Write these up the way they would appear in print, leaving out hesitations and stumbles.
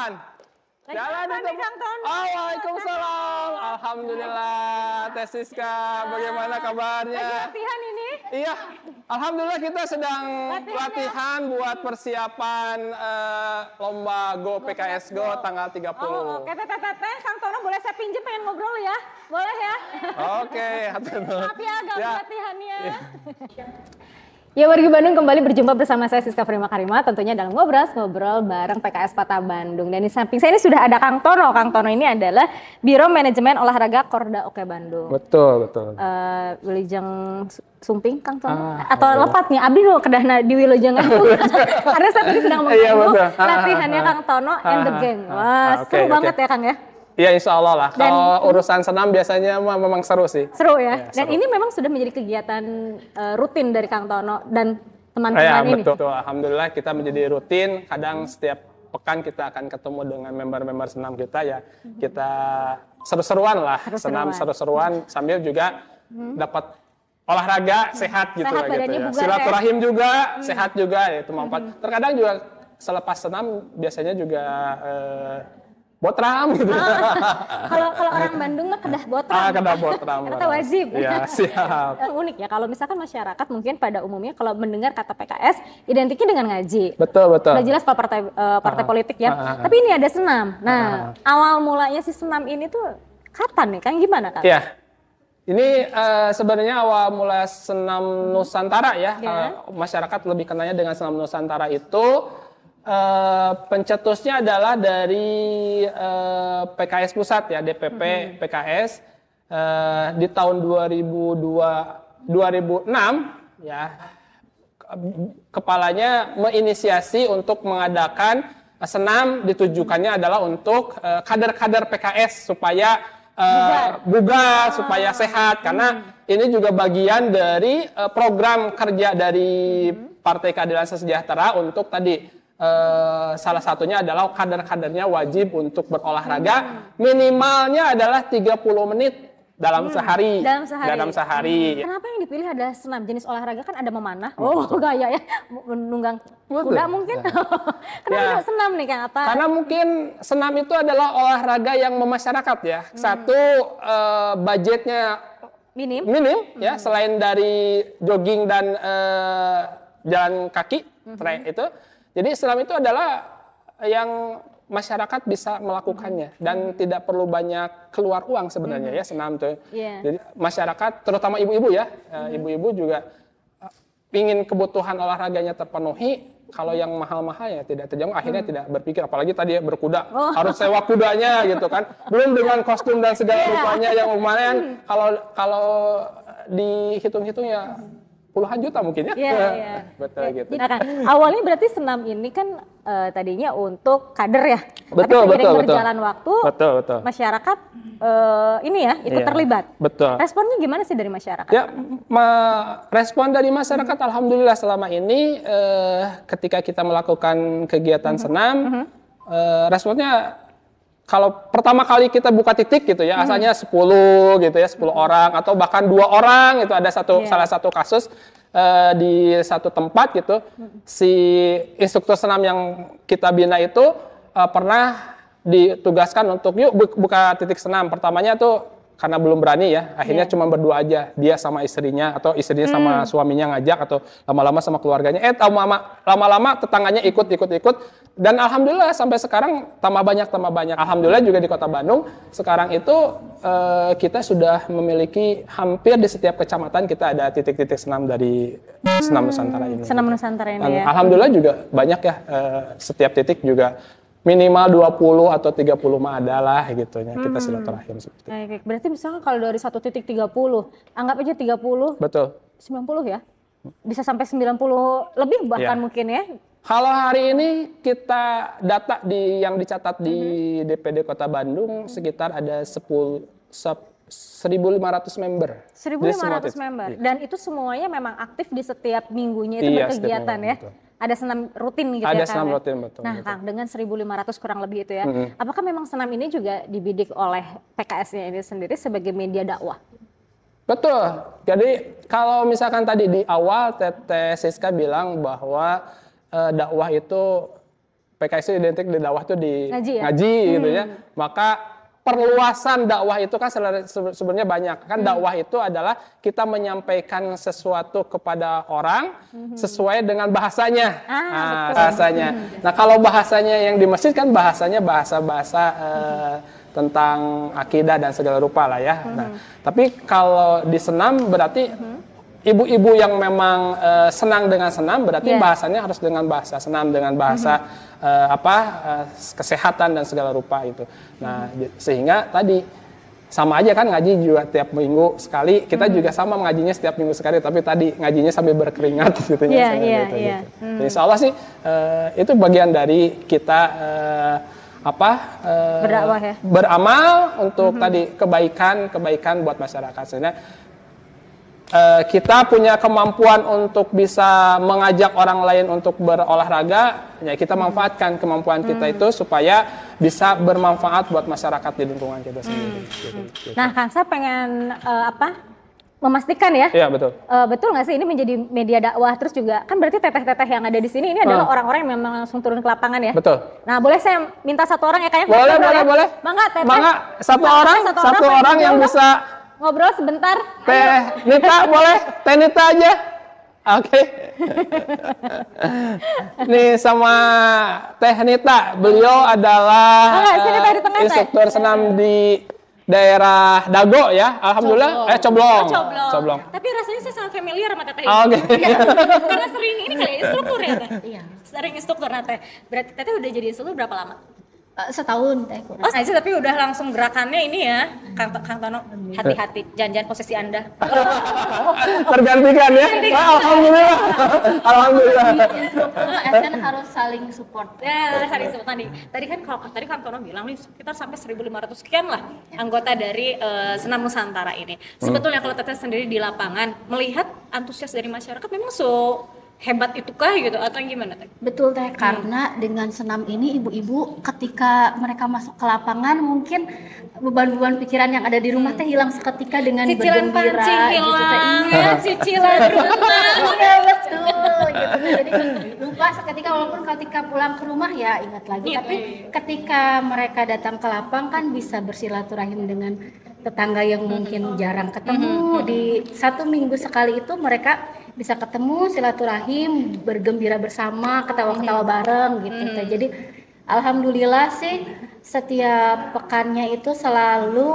jalan. Jalan itu. Waalaikumsalam. Alhamdulillah, Teh Siska, bagaimana kabarnya? Latihan ini? Iya, alhamdulillah kita sedang latihan buat persiapan lomba Go PKS Go tanggal 30. Oke, Teteh, Kang Tono boleh saya pinjem pengen ngobrol ya? Boleh ya? Oke, maaf ya ganggu latihannya. Ya, wargi Bandung, kembali berjumpa bersama saya Siska Prima Karima, tentunya dalam ngobrol bareng PKS Kota Bandung. Dan di samping saya ini sudah ada Kang Tono. Kang Tono ini adalah Biro Manajemen Olahraga Korda Oke Bandung. Betul. Wilujeng Sumping, Kang Tono? Atau lepatnya, abdi lo kedahna di Wilujeng. Karena saya tadi sedang menunggu latihannya Kang Tono and the gang. Wah, seru banget ya Kang ya? Iya, insya Allah lah. Kalau urusan senam biasanya memang seru sih. Seru ya. Dan ini memang sudah menjadi kegiatan rutin dari Kang Tono dan teman-teman ini. Betul. Alhamdulillah kita menjadi rutin. Kadang setiap pekan kita akan ketemu dengan member-member senam kita ya. Kita seru-seruan lah. Senam seru-seruan sambil juga dapat olahraga sehat gitu lah gitu ya. Silaturahim juga sehat juga ya, itu manfaat. Terkadang juga selepas senam biasanya juga botram gitu. Kalau orang Bandung mah kedah botram. Kedah botram. Karena wajib. Iya, siap. Unik ya kalau misalkan masyarakat mungkin pada umumnya kalau mendengar kata PKS identiknya dengan ngaji. Betul. Udah jelas kalau partai politik ya. Tapi ini ada senam. Nah, awal mulanya si senam ini tuh kapan nih? Kang gimana Kang? Iya. Ini sebenarnya awal mula senam Nusantara ya. Masyarakat lebih kenalnya dengan senam Nusantara itu pencetusnya adalah dari PKS Pusat ya, DPP PKS di tahun 2006 ya, kepalanya menginisiasi untuk mengadakan senam, ditujukannya adalah untuk kader-kader PKS supaya bugar, supaya sehat, karena ini juga bagian dari program kerja dari Partai Keadilan Sejahtera untuk tadi salah satunya adalah kader-kadernya wajib untuk berolahraga minimalnya adalah 30 menit dalam sehari. Dalam sehari. Kenapa yang dipilih adalah senam? Jenis olahraga kan ada memanah. Gaya ya. Menunggang kuda mungkin. Kenapa senam nih Kang? Karena mungkin senam itu adalah olahraga yang memasyarakat ya. Satu, budgetnya minim ya, selain dari jogging dan jalan kaki itu. Jadi senam itu adalah yang masyarakat bisa melakukannya dan tidak perlu banyak keluar uang sebenarnya ya senam tuh. Jadi masyarakat terutama ibu-ibu ya, ibu-ibu juga ingin kebutuhan olahraganya terpenuhi. Kalau yang mahal-mahal ya tidak terjangkau, akhirnya tidak berpikir, apalagi tadi ya berkuda, harus sewa kudanya gitu kan. Belum dengan kostum dan segala rupanya yang lumayan, kalau dihitung-hitung ya puluhan juta mungkin ya. Iya. Betul gitu. Nah, kan, awalnya berarti senam ini kan tadinya untuk kader ya. Betul. Berjalan waktu, masyarakat ini ya ikut terlibat. Betul. Responnya gimana sih dari masyarakat? Ya, respon dari masyarakat alhamdulillah selama ini ketika kita melakukan kegiatan senam, responnya kalau pertama kali kita buka titik gitu ya, asalnya 10 gitu ya, 10 orang atau bahkan 2 orang itu ada salah satu kasus di satu tempat gitu. Si instruktur senam yang kita bina itu pernah ditugaskan untuk yuk buka titik senam. Pertamanya tuh karena belum berani ya, akhirnya cuma berdua aja, dia sama istrinya atau istrinya sama suaminya ngajak atau lama-lama sama keluarganya. Lama-lama tetangganya ikut dan alhamdulillah sampai sekarang tambah banyak. Alhamdulillah juga di Kota Bandung sekarang itu kita sudah memiliki hampir di setiap kecamatan kita ada titik-titik senam dari senam Nusantara ini. Senam Nusantara ini ya. Alhamdulillah juga banyak ya, setiap titik juga minimal 20 atau 30 mah adalah gitu ya, kita silaturahim seperti itu. Berarti misalnya kalau dari 1 titik 30, anggap aja 30. Betul. 90 ya? Bisa sampai 90 lebih bahkan mungkin ya? Kalau hari ini kita data yang dicatat di DPD Kota Bandung sekitar ada 1.500 member. 1.500 member. Dan itu semuanya memang aktif di setiap minggunya itu berkegiatan ya? Betul. Ada senam rutin gitu ada ya Kang? Ada senam rutin, betul. Nah Kang, dengan 1.500 kurang lebih itu ya, apakah memang senam ini juga dibidik oleh PKS-nya ini sendiri sebagai media dakwah? Betul. Jadi kalau misalkan tadi di awal Teteh Siska bilang bahwa dakwah itu PKS itu identik di dakwah tuh di Ngaji gitu ya. Maka perluasan dakwah itu kan sebenarnya banyak. Kan dakwah itu adalah kita menyampaikan sesuatu kepada orang sesuai dengan bahasanya. Bahasanya. Nah, kalau bahasanya yang di masjid kan bahasanya bahasa-bahasa tentang akidah dan segala rupa lah ya. Nah, tapi kalau di senam berarti ibu-ibu yang memang senang dengan senam berarti bahasanya harus dengan bahasa senam, dengan bahasa kesehatan dan segala rupa itu. Nah, sehingga tadi sama aja kan ngaji juga tiap minggu sekali, kita juga sama ngajinya setiap minggu sekali, tapi tadi ngajinya sambil berkeringat gitu ya. Insya Allah sih itu bagian dari kita berdakwah ya. Beramal untuk tadi kebaikan buat masyarakat. Sehingga kita punya kemampuan untuk bisa mengajak orang lain untuk berolahraga, ya kita manfaatkan kemampuan kita itu supaya bisa bermanfaat buat masyarakat di lingkungan kita sendiri. Gitu. Nah, Kang, saya pengen memastikan ya. Iya, betul. Betul nggak sih ini menjadi media dakwah, terus juga kan berarti teteh-teteh yang ada di sini ini adalah orang-orang yang memang langsung turun ke lapangan ya. Betul. Nah, boleh saya minta satu orang ya kayaknya? Boleh. Mangga, teteh. Mangga, satu orang yang bisa ngobrol sebentar. Teh Nita boleh? Teh Nita aja. Oke. Nih sama Teh Nita, beliau adalah instruktur senam di daerah Dago ya. Alhamdulillah. Coblong. Tapi rasanya saya sangat familiar sama Teteh. Oke. Karena sering ini kali ya instruktur ya Teh. Iya. Sering instruktur Teh. Berarti Teteh udah jadi instruktur berapa lama? Setahun Teh. Oh, nah, tapi udah langsung gerakannya ini ya, Kang Tono, hati-hati, jangan posisi Anda. Tergantikan ya. Alhamdulillah. Kan harus saling support. Ya, saling support tadi. Tadi kan kalau tadi Kang Tono bilang nih sekitar sampai 1.500 sekian lah anggota dari Senam Nusantara ini. Sebetulnya kalau Teteh sendiri di lapangan melihat antusias dari masyarakat memang hebat itukah gitu atau gimana Teh? Betul Teh, karena dengan senam ini ibu-ibu ketika mereka masuk ke lapangan mungkin beban-beban pikiran yang ada di rumah Teh hilang seketika dengan cicilan bergembira pancing hilang, ya, cicilan rumah. Iya betul gitu. Jadi lupa seketika, walaupun ketika pulang ke rumah ya ingat lagi, tapi ketika mereka datang ke lapang kan bisa bersilaturahim dengan tetangga yang mungkin jarang ketemu. Di 1 minggu sekali itu mereka bisa ketemu, silaturahim, bergembira bersama, ketawa-ketawa bareng gitu. Jadi alhamdulillah sih setiap pekannya itu selalu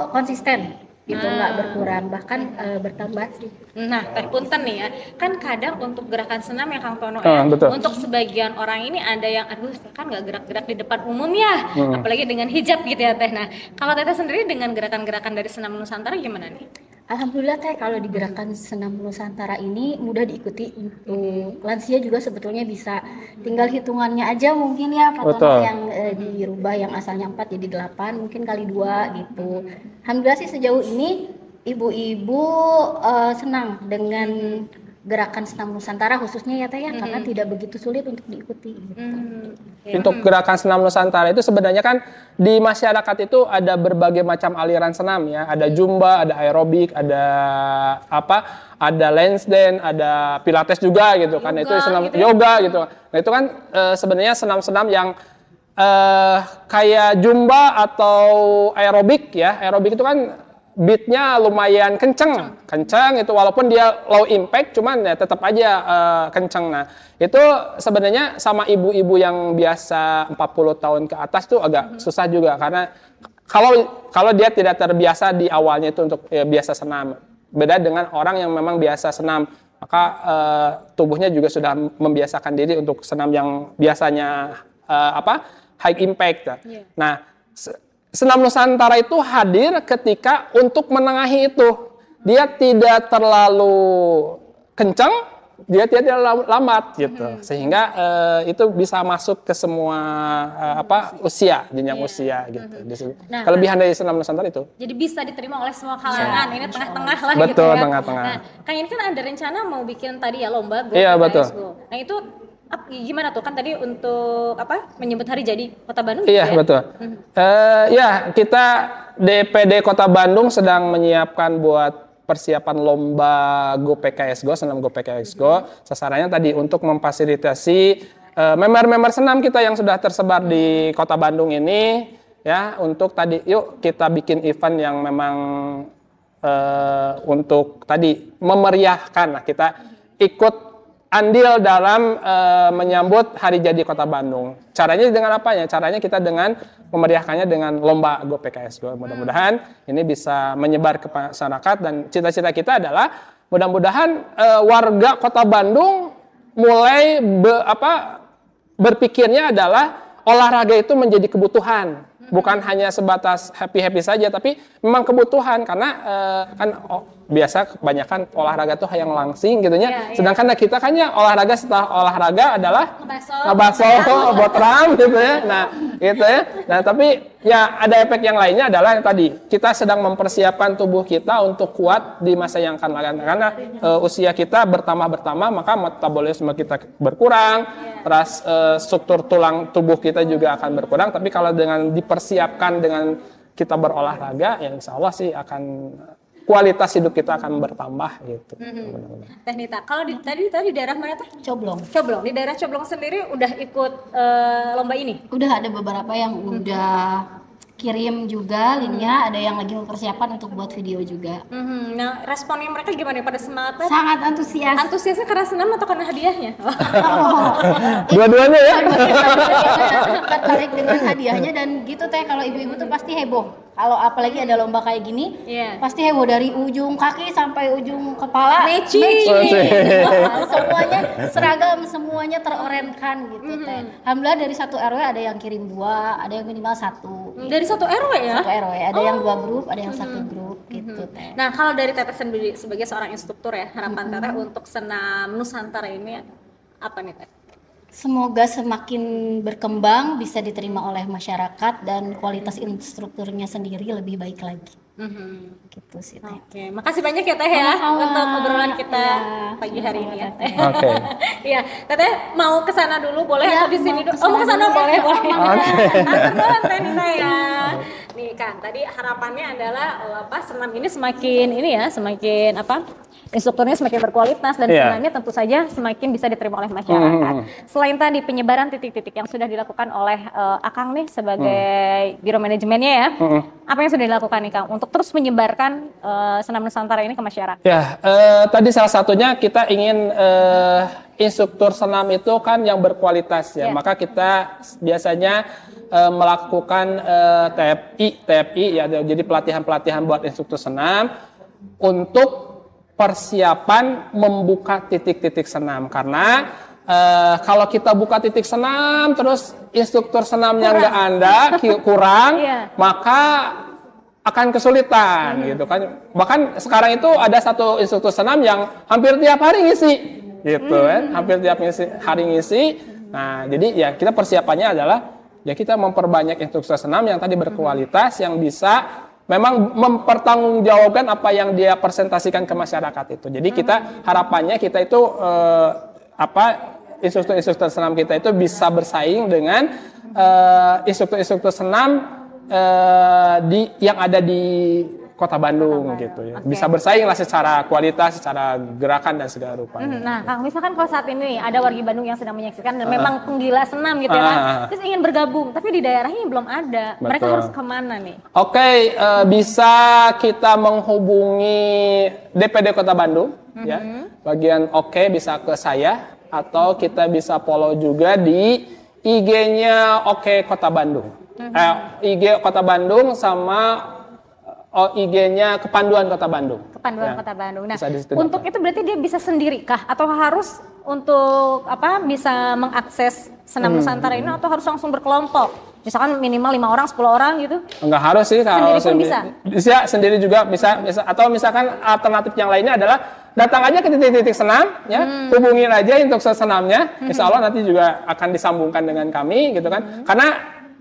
konsisten gitu, nggak berkurang, bahkan bertambah sih. Nah, Teh punten nih ya, kan kadang untuk gerakan senam yang Kang Tono ya, untuk sebagian orang ini ada yang kan nggak gerak-gerak di depan umum ya, apalagi dengan hijab gitu ya Teh. Nah, kalau Teteh sendiri dengan gerakan-gerakan dari Senam Nusantara gimana nih? Alhamdulillah Teh, kalau di gerakan Senam Nusantara ini mudah diikuti untuk lansia juga sebetulnya bisa, tinggal hitungannya aja mungkin ya Pak Tono yang dirubah yang asalnya 4 jadi 8 mungkin kali 2 gitu. Alhamdulillah sih sejauh ini ibu-ibu senang dengan gerakan Senam Nusantara khususnya ya Teh ya, karena tidak begitu sulit untuk diikuti gitu. Untuk gerakan Senam Nusantara itu sebenarnya kan di masyarakat itu ada berbagai macam aliran senam ya, ada zumba, ada aerobik, ada ada lance dance, ada pilates juga gitu kan. Itu senam gitu yoga gitu. Nah, itu kan sebenarnya senam-senam yang kayak zumba atau aerobik ya. Aerobik itu kan beatnya lumayan kenceng itu, walaupun dia low impact cuman ya tetap aja kenceng. Nah, itu sebenarnya sama ibu-ibu yang biasa 40 tahun ke atas tuh agak susah juga, karena kalau dia tidak terbiasa di awalnya itu untuk biasa senam. Beda dengan orang yang memang biasa senam, maka tubuhnya juga sudah membiasakan diri untuk senam yang biasanya high impact. Nah, Senam Nusantara itu hadir ketika untuk menengahi itu. Dia tidak terlalu kencang, dia tidak lambat gitu. Sehingga itu bisa masuk ke semua usia, jenjang usia gitu. Nah, kelebihan dari Senam Nusantara itu. Jadi bisa diterima oleh semua kalangan. Ini tengah-tengah lah betul, gitu ya. Betul, tengah-tengah. Nah, Kang ini kan ada rencana mau bikin tadi ya lomba Go. Iya, betul. Nah, itu gimana tuh, kan tadi untuk menyebut hari jadi Kota Bandung? Iya gitu ya? Betul. Ya kita DPD Kota Bandung sedang menyiapkan buat persiapan lomba Go PKS Go, senam Go PKS Go. Sasarannya tadi untuk memfasilitasi member-member senam kita yang sudah tersebar di Kota Bandung ini, ya, untuk tadi yuk kita bikin event yang memang untuk tadi memeriahkan. Nah, kita ikut andil dalam menyambut hari jadi Kota Bandung. Caranya dengan apa ya? Caranya kita dengan memeriahkannya dengan lomba Go PKS Go. Mudah-mudahan ini bisa menyebar ke masyarakat, dan cita-cita kita adalah mudah-mudahan warga Kota Bandung mulai berpikirnya adalah olahraga itu menjadi kebutuhan, bukan hanya sebatas happy-happy saja, tapi memang kebutuhan, karena biasa kebanyakan olahraga tuh yang langsing gitu ya. Sedangkan kita kan ya olahraga, setelah olahraga adalah ngebaso, botram gitu ya. Nah, gitu ya. Nah, tapi ya ada efek yang lainnya adalah yang tadi kita sedang mempersiapkan tubuh kita untuk kuat di masa yang akan datang, karena usia kita bertambah, maka metabolisme kita berkurang, terus struktur tulang tubuh kita juga akan berkurang. Tapi kalau dengan dipersiapkan dengan kita berolahraga, ya insya Allah sih akan kualitas hidup kita akan bertambah gitu. Teh Nita, kalau tadi daerah mana tuh? Coblong. Di daerah Coblong sendiri udah ikut lomba ini? Udah ada beberapa yang udah kirim juga linknya, ada yang lagi mempersiapkan untuk buat video juga. Nah, responnya mereka gimana pada semangatnya? Sangat antusias. Antusiasnya karena senam atau karena hadiahnya? Dua-duanya ya. Tertarik dengan hadiahnya, dan gitu Teh, kalau ibu-ibu tuh pasti heboh. Kalau apalagi ada lomba kayak gini, pasti heboh dari ujung kaki sampai ujung kepala. Matching. Semuanya seragam, semuanya terorenkan gitu Teh. Alhamdulillah dari satu RW ada yang kirim 2, ada yang minimal 1. Dari satu RW ya? Satu RW, ada yang 2 grup, ada yang 1 grup gitu Teh. Nah, kalau dari Teteh sendiri sebagai seorang instruktur ya, harapan Teteh untuk senam Nusantara ini apa nih Teh? Semoga semakin berkembang, bisa diterima oleh masyarakat, dan kualitas instrukturnya sendiri lebih baik lagi. Gitu sih Teh. Oke, makasih banyak ya Teh ya untuk obrolan kita pagi hari ini ya. Oke. Iya, Teteh mau ke sana dulu boleh atau di sini dulu? Oh, mau ke sana dulu boleh. ya. Antar dulu Teh Nita ya. Nih kan, tadi harapannya adalah senam ini semakin instrukturnya semakin berkualitas, dan senamnya tentu saja semakin bisa diterima oleh masyarakat. Selain tadi penyebaran titik-titik yang sudah dilakukan oleh Akang nih sebagai biro manajemennya ya, apa yang sudah dilakukan nih Kang untuk terus menyebarkan senam Nusantara ini ke masyarakat? Ya, tadi salah satunya kita ingin instruktur senam itu kan yang berkualitas ya, maka kita biasanya melakukan TFI ya, jadi pelatihan-pelatihan buat instruktur senam untuk persiapan membuka titik-titik senam. Karena kalau kita buka titik senam terus instruktur senamnya nggak ada, kurang, maka akan kesulitan gitu kan. Bahkan sekarang itu ada satu instruktur senam yang hampir tiap hari ngisi gitu kan, hampir tiap hari ngisi. Nah, jadi ya kita persiapannya adalah ya kita memperbanyak instruktur senam yang tadi berkualitas, yang bisa memang mempertanggungjawabkan apa yang dia presentasikan ke masyarakat itu. Jadi kita harapannya kita itu instruktur senam kita itu bisa bersaing dengan instruktur senam yang ada di Kota Bandung gitu ya. Bisa bersaing lah secara kualitas, secara gerakan dan segala rupanya. Nah, Kang, misalkan kalau saat ini ada wargi Bandung yang sedang menyaksikan dan memang penggila senam gitu ya kan, terus ingin bergabung, tapi di daerahnya belum ada. Betul. Mereka harus kemana nih? Oke, bisa kita menghubungi DPD Kota Bandung, ya. Bagian bisa ke saya, atau kita bisa follow juga di IG-nya Kota Bandung. IG Kota Bandung sama IG-nya Kepanduan Kota Bandung. Kepanduan Kota Bandung. Nah, untuk itu berarti dia bisa sendiri kah? Atau harus untuk bisa mengakses senam Nusantara ini, atau harus langsung berkelompok? Misalkan minimal 5 orang, 10 orang gitu? Enggak harus sih. Sendiri pun bisa? Bisa, sendiri juga bisa. Atau misalkan alternatif yang lainnya adalah datang aja ke titik-titik senam, ya, hubungin aja untuk senamnya. Insya Allah nanti juga akan disambungkan dengan kami gitu kan. Karena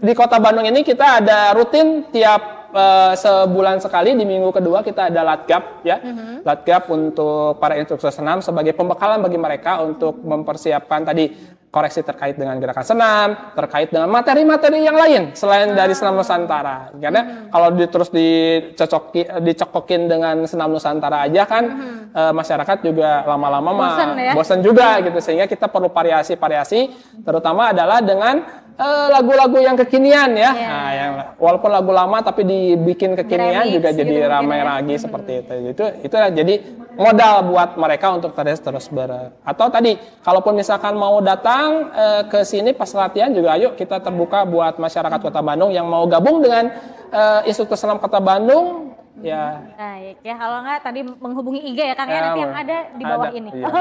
di Kota Bandung ini kita ada rutin tiap sebulan sekali, di minggu kedua kita ada latgab ya. Latgab untuk para instruktur senam sebagai pembekalan bagi mereka untuk mempersiapkan tadi koreksi terkait dengan gerakan senam, terkait dengan materi-materi yang lain selain dari senam Nusantara. Karena kalau terus dicokokin dengan senam Nusantara aja kan masyarakat juga lama-lama bosan juga gitu, sehingga kita perlu variasi-variasi, terutama adalah dengan lagu-lagu yang kekinian ya. Nah, yang walaupun lagu lama tapi dibikin kekinian juga jadi ramai lagi seperti itu. Itu jadi modal buat mereka untuk terus atau tadi kalaupun misalkan mau datang ke sini pas latihan juga, ayo kita terbuka buat masyarakat Kota Bandung yang mau gabung dengan instruktur senam Kota Bandung ya. Baik ya, kalau nggak tadi menghubungi IG ya Kang ya, nanti yang ada di bawah ini. Iya,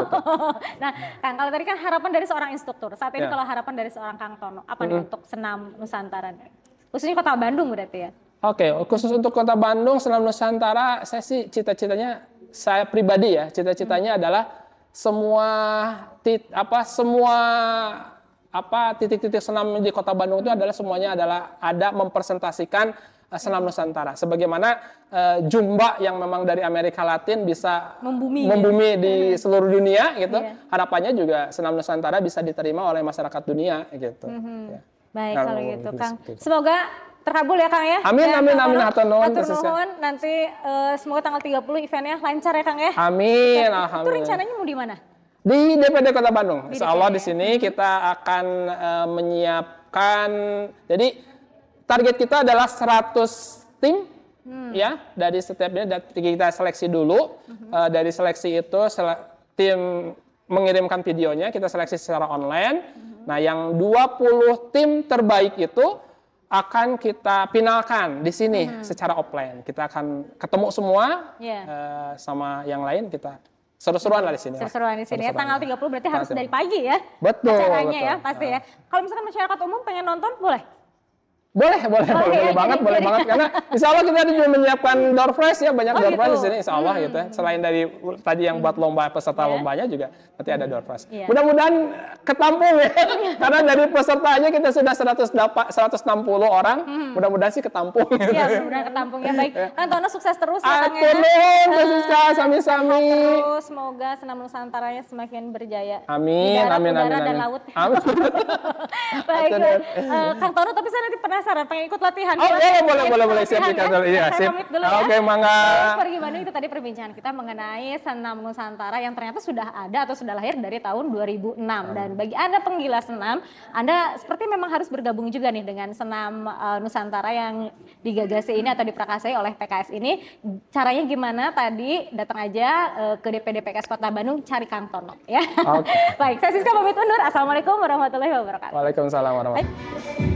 nah Kang, kalau tadi kan harapan dari seorang instruktur, saat ini kalau harapan dari seorang Kang Tono apa nih untuk senam Nusantara, khususnya Kota Bandung berarti ya? Oke, khusus untuk Kota Bandung senam Nusantara, saya sih cita-citanya, saya pribadi ya, cita-citanya adalah semua titik-titik senam di Kota Bandung itu adalah semuanya adalah ada mempresentasikan senam Nusantara. Sebagaimana Zumba yang memang dari Amerika Latin bisa membumi di seluruh dunia gitu. Harapannya juga senam Nusantara bisa diterima oleh masyarakat dunia gitu. Ya. Baik kalau gitu Kang. Semoga terkabul ya Kang ya. Amin. Hatur nuhun. Nanti semoga tanggal 30 eventnya lancar ya Kang ya. Amin. Itu rencananya mau di mana? Di DPD Kota Bandung. Insya Allah di sini kita akan menyiapkan, jadi target kita adalah 100 tim ya, dari setiap kita seleksi dulu. Dari seleksi itu tim mengirimkan videonya, kita seleksi secara online. Nah, yang 20 tim terbaik itu akan kita finalkan di sini secara offline. Kita akan ketemu semua sama yang lain, kita seru-seruan lah di sini. Seru-seruan di sini ya. Tanggal 30 berarti harus dari pagi ya. Betul. Acaranya ya pasti ya. Kalau misalkan masyarakat umum pengen nonton boleh? Boleh banget karena insya Allah kita juga menyiapkan door prize ya, banyak door prize di sini insya Allah gitu ya. Selain dari tadi yang buat lomba, peserta lombanya juga nanti ada door prize. Mudah-mudahan ketampung ya, karena dari pesertanya kita sudah 160 orang, mudah-mudahan sih ketampung. Iya, mudah-mudahan ketampung ya. Baik, Kang Tono sukses terus ya Kang ya. Terus sami-sami. Terus semoga senam Nusantaranya semakin berjaya. Amin. Dan laut. Amin. Baik, Kang Tono, tapi saya nanti penasaran pengen ikut latihan. Boleh siap dulu. Iya, sip. Oke, mangga. Pergi Bandung itu tadi perbincangan kita mengenai senam Nusantara yang ternyata sudah ada atau sudah lahir dari tahun 2006. Dan bagi Anda penggila senam, Anda seperti memang harus bergabung juga nih dengan senam Nusantara yang digagasi ini atau diprakasai oleh PKS ini. Caranya gimana? Tadi datang aja ke DPD PKS Kota Bandung, cari Kang Tono ya. Baik, saya Siska pamit undur. Assalamualaikum warahmatullahi wabarakatuh. Waalaikumsalam warahmatullahi wabarakatuh.